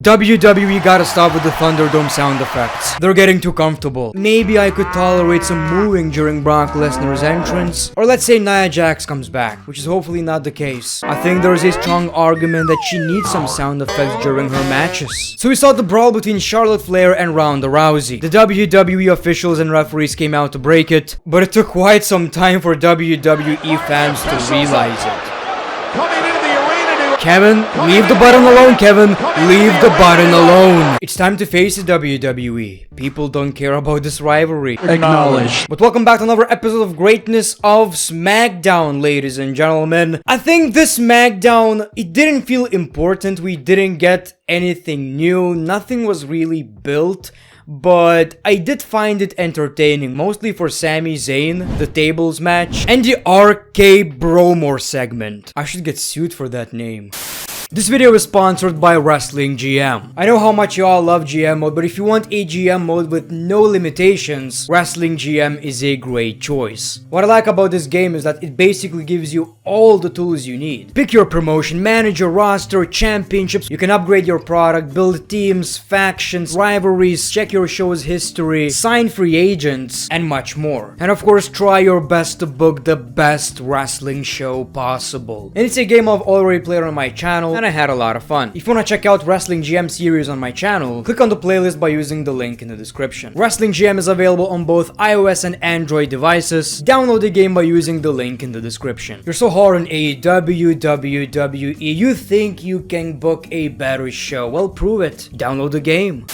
WWE gotta stop with the Thunderdome sound effects. They're getting too comfortable. Maybe I could tolerate some mooing during Brock Lesnar's entrance. Or let's say Nia Jax comes back, which is hopefully not the case. I think there is a strong argument that she needs some sound effects during her matches. So we saw the brawl between Charlotte Flair and Ronda Rousey. The WWE officials and referees came out to break it, but it took quite some time for WWE fans to realize it. Kevin, leave the button alone, Kevin. Leave the button alone. It's time to face the WWE. People don't care about this rivalry. Acknowledged. But welcome back to another episode of Greatness of SmackDown, ladies and gentlemen. I think this SmackDown, it didn't feel important. We didn't get anything new. Nothing was really built. But I did find it entertaining, mostly for Sami Zayn, the tables match, and the RK Bromore segment. I should get sued for that name. This video is sponsored by Wrestling GM. I know how much you all love GM mode, but if you want a GM mode with no limitations, Wrestling GM is a great choice. What I like about this game is that it basically gives you all the tools you need. Pick your promotion, manage your roster, championships, you can upgrade your product, build teams, factions, rivalries, check your show's history, sign free agents, and much more. And of course, try your best to book the best wrestling show possible. And it's a game I've already played on my channel, and I had a lot of fun. If you want to check out Wrestling GM series on my channel, click on the playlist by using the link in the description. Wrestling GM is available on both iOS and Android devices. Download the game by using the link in the description. You're so hard on AEW, WWE, you think you can book a better show? Well, prove it. Download the game.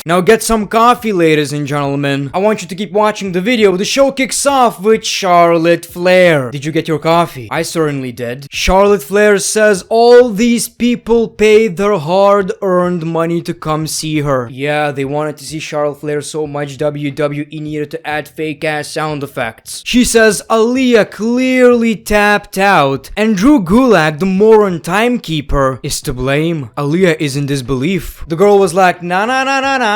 Now get some coffee, ladies and gentlemen. I want you to keep watching the video. The show kicks off with Charlotte Flair. Did you get your coffee? I certainly did. Charlotte Flair says all these people paid their hard-earned money to come see her. Yeah, they wanted to see Charlotte Flair so much WWE needed to add fake-ass sound effects. She says Aaliyah clearly tapped out, and Drew Gulak, the moron timekeeper, is to blame. Aaliyah is in disbelief. The girl was like, nah.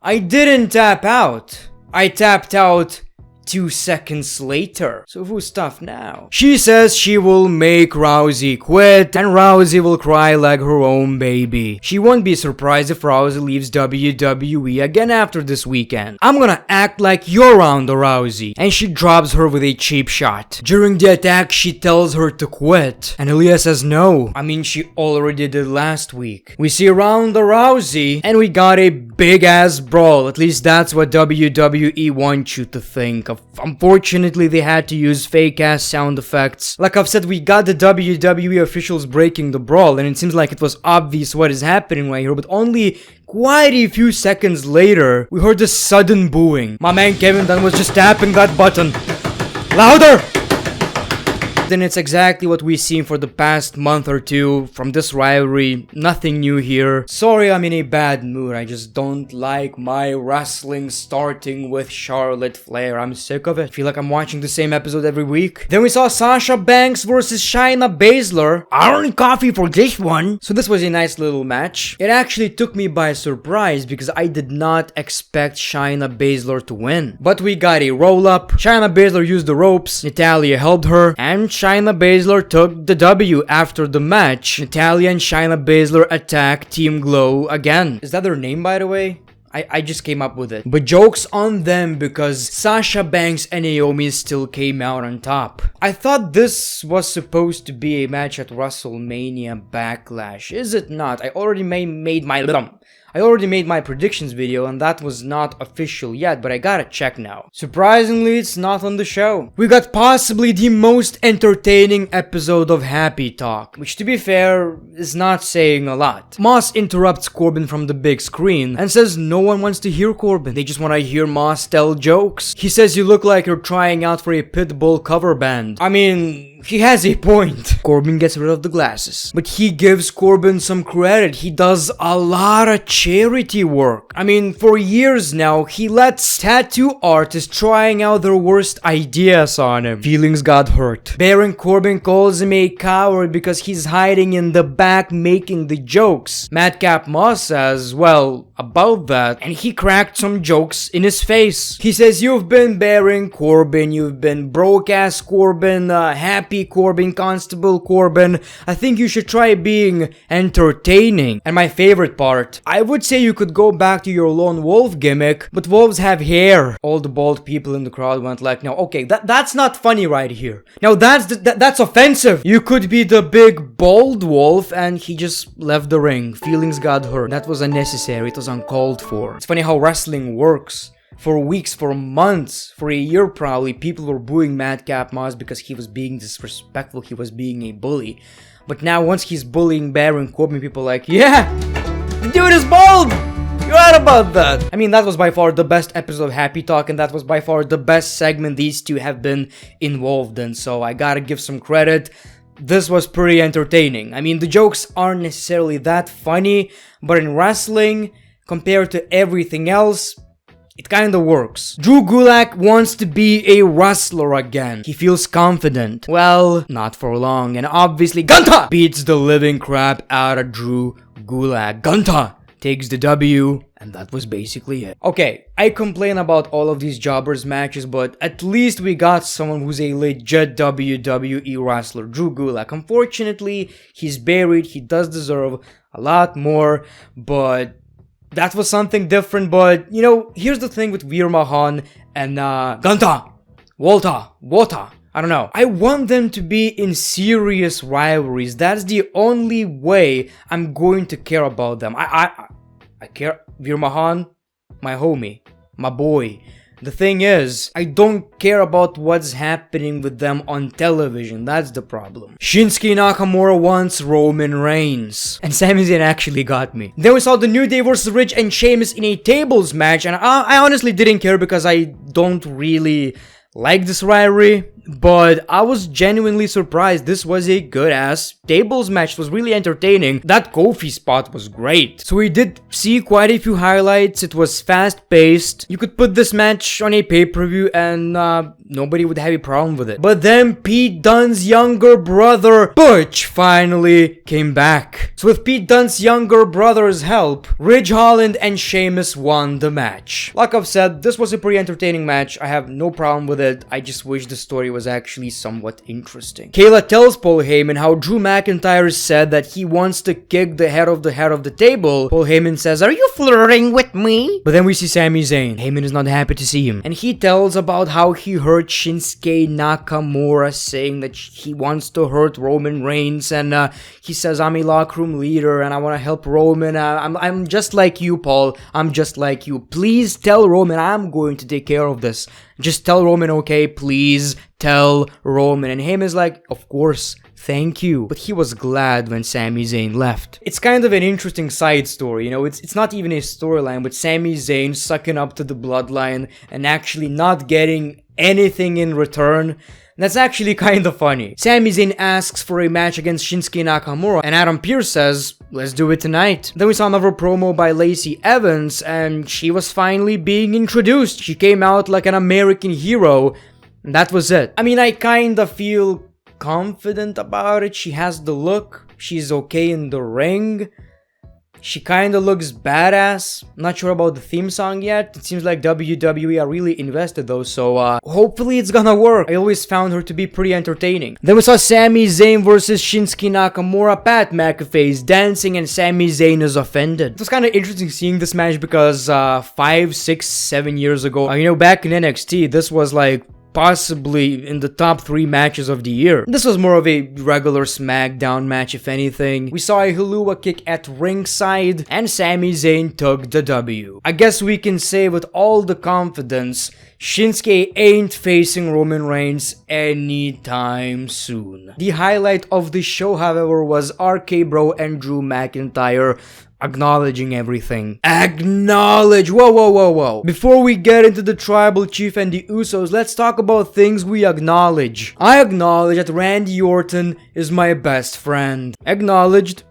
I didn't tap out. I tapped out 2 seconds later. So who's tough now? She says she will make Rousey quit, and Rousey will cry like her own baby. She won't be surprised if Rousey leaves WWE again after this weekend. I'm gonna act like you're Ronda Rousey, and she drops her with a cheap shot. During the attack, she tells her to quit, and Aaliyah says no. I mean, she already did last week. We see Ronda Rousey, and we got a big ass brawl. At least that's what WWE wants you to think of. Unfortunately, they had to use fake ass sound effects. Like I've said, we got the WWE officials breaking the brawl, and it seems like it was obvious what is happening right here, but only quite a few seconds later, we heard this sudden booing. My man Kevin Dunn was just tapping that button. Louder! Then it's exactly what we've seen for the past month or two from this rivalry. Nothing new here. Sorry, I'm in a bad mood. I just don't like my wrestling starting with Charlotte Flair. I'm sick of it. I feel like I'm watching the same episode every week. Then we saw Sasha Banks versus Shayna Baszler. I don't need coffee for this one. So this was a nice little match. It actually took me by surprise because I did not expect Shayna Baszler to win. But we got a roll-up. Shayna Baszler used the ropes. Natalya helped her, and Shayna Baszler took the W. After the match, Natalya and Shayna Baszler attack Team Glow again. Is that their name, by the way? I just came up with it. But joke's on them because Sasha Banks and Naomi still came out on top. I thought this was supposed to be a match at WrestleMania Backlash. Is it not? I already made my predictions video, and that was not official yet, but I gotta check now. Surprisingly, it's not on the show. We got possibly the most entertaining episode of Happy Talk, which to be fair, is not saying a lot. Moss interrupts Corbin from the big screen and says no one wants to hear Corbin. They just want to hear Moss tell jokes. He says you look like you're trying out for a Pitbull cover band. I mean, he has a point. Corbin gets rid of the glasses, but he gives Corbin some credit. He does a lot of charity work. I mean, for years now, he lets tattoo artists trying out their worst ideas on him. Feelings got hurt. Baron Corbin calls him a coward because he's hiding in the back making the jokes. Madcap Moss says, well, about that, and he cracked some jokes in his face. He says, you've been Baron Corbin, you've been broke-ass Corbin, happy Happy Corbin, Constable Corbin. I think you should try being entertaining. And my favorite part, I would say you could go back to your lone wolf gimmick, but wolves have hair. All the bald people in the crowd went like, no, okay, that's not funny right here. Now that's offensive. You could be the big bald wolf, and he just left the ring. Feelings got hurt. That was unnecessary. It was uncalled for. It's funny how wrestling works. For weeks, for months, for a year probably, people were booing Madcap Moss because he was being disrespectful, he was being a bully. But now once he's bullying Baron Corbin, people are like, yeah, the dude is bald! You're right about that! I mean, that was by far the best episode of Happy Talk, and that was by far the best segment these two have been involved in, so I gotta give some credit. This was pretty entertaining. I mean, the jokes aren't necessarily that funny, but in wrestling, compared to everything else, it kinda works. Drew Gulak wants to be a wrestler again. He feels confident. Well, not for long. And obviously, Gunta beats the living crap out of Drew Gulak. Gunta takes the W, and that was basically it. Okay, I complain about all of these jobbers matches, but at least we got someone who's a legit WWE wrestler, Drew Gulak. Unfortunately, he's buried. He does deserve a lot more, but that was something different. But, you know, here's the thing with Veer Mahan and Gunta, Wota. I don't know. I want them to be in serious rivalries. That's the only way I'm going to care about them. I care. Veer Mahan, my homie, my boy. The thing is, I don't care about what's happening with them on television. That's the problem. Shinsuke Nakamura wants Roman Reigns. And Sami Zayn actually got me. Then we saw the New Day vs. Rich and Sheamus in a tables match. And I honestly didn't care because I don't really like this rivalry. But I was genuinely surprised. This was a good-ass tables match. It was really entertaining. That Kofi spot was great. So we did see quite a few highlights. It was fast-paced. You could put this match on a pay-per-view and nobody would have a problem with it. But then Pete Dunne's younger brother, Butch, finally came back. So with Pete Dunne's younger brother's help, Ridge Holland and Sheamus won the match. Like I've said, this was a pretty entertaining match. I have no problem with it. I just wish the story was actually somewhat interesting. Kayla tells Paul Heyman how Drew McIntyre said that he wants to kick the head of the table. Paul Heyman says, "Are you flirting with me?" But then we see Sami Zayn. Heyman is not happy to see him. And he tells about how he heard Shinsuke Nakamura saying that he wants to hurt Roman Reigns. And he says, "I'm a locker room leader and I want to help Roman. I'm just like you, Paul. I'm just like you. Please tell Roman I'm going to take care of this. Just tell Roman, okay? Please tell Roman." And Heyman's like, "Of course, thank you." But he was glad when Sami Zayn left. It's kind of an interesting side story, you know, it's not even a storyline, but Sami Zayn sucking up to the bloodline and actually not getting anything in return. That's actually kind of funny. Sami Zayn asks for a match against Shinsuke Nakamura, and Adam Pearce says, "Let's do it tonight." Then we saw another promo by Lacey Evans, and she was finally being introduced. She came out like an American hero, and that was it. I mean, I kind of feel confident about it. She has the look. She's okay in the ring. She kinda looks badass. Not sure about the theme song yet. It seems like WWE are really invested though, so hopefully it's gonna work. I always found her to be pretty entertaining. Then we saw Sami Zayn versus Shinsuke Nakamura. Pat McAfee is dancing and Sami Zayn is offended. It was kinda interesting seeing this match because 5, 6, 7 years ago, you know, back in NXT, this was like possibly in the top 3 matches of the year. This was more of a regular SmackDown match, if anything. We saw a Helluva kick at ringside, and Sami Zayn took the W. I guess we can say with all the confidence, Shinsuke ain't facing Roman Reigns anytime soon. The highlight of the show, however, was RK Bro and Drew McIntyre acknowledging everything. Acknowledge! Whoa. Before we get into the Tribal Chief and the Usos, let's talk about things we acknowledge. I acknowledge that Randy Orton is my best friend. Acknowledged.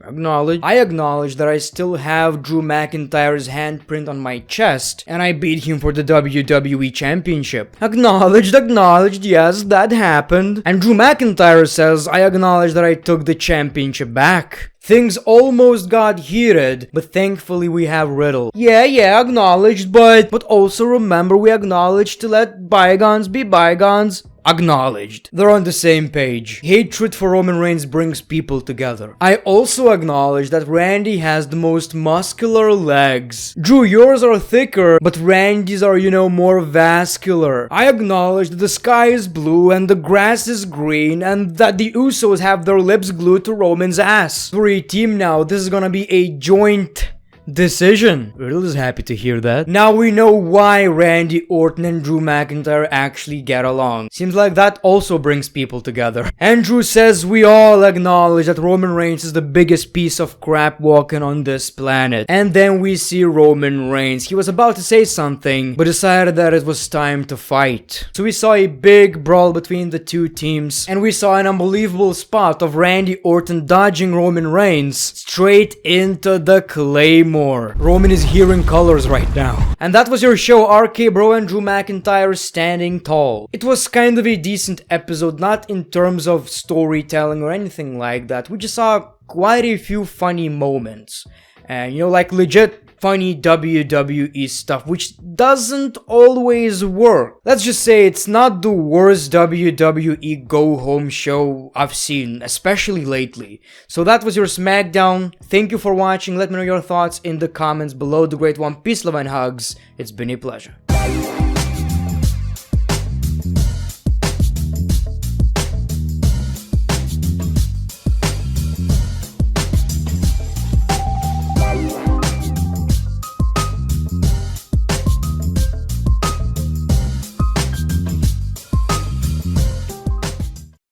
I acknowledge that I still have Drew McIntyre's handprint on my chest, and I beat him for the WWE Championship. Acknowledged, yes, that happened. And Drew McIntyre says, "I acknowledge that I took the championship back." Things almost got heated, but thankfully we have Riddle. Yeah, acknowledged, but also remember we acknowledged to let bygones be bygones. Acknowledged. They're on the same page. Hatred for Roman Reigns brings people together. I also acknowledge that Randy has the most muscular legs. Drew, yours are thicker, but Randy's are, more vascular. I acknowledge that the sky is blue and the grass is green and that the Usos have their lips glued to Roman's ass. We're a team now. This is gonna be a joint decision. Riddle is happy to hear that. Now we know why Randy Orton and Drew McIntyre actually get along. Seems like that also brings people together. Andrew says we all acknowledge that Roman Reigns is the biggest piece of crap walking on this planet. And then we see Roman Reigns. He was about to say something, but decided that it was time to fight. So we saw a big brawl between the two teams, and we saw an unbelievable spot of Randy Orton dodging Roman Reigns straight into the Claymore. Roman is hearing colors right now. And that was your show, RK Bro and Drew McIntyre standing tall. It was kind of a decent episode, not in terms of storytelling or anything like that. We just saw quite a few funny moments. And like legit funny WWE stuff, which doesn't always work. Let's just say it's not the worst WWE go-home show I've seen, especially lately. So that was your SmackDown. Thank you for watching. Let me know your thoughts in the comments below. The Great One. Peace, love, and hugs. It's been a pleasure.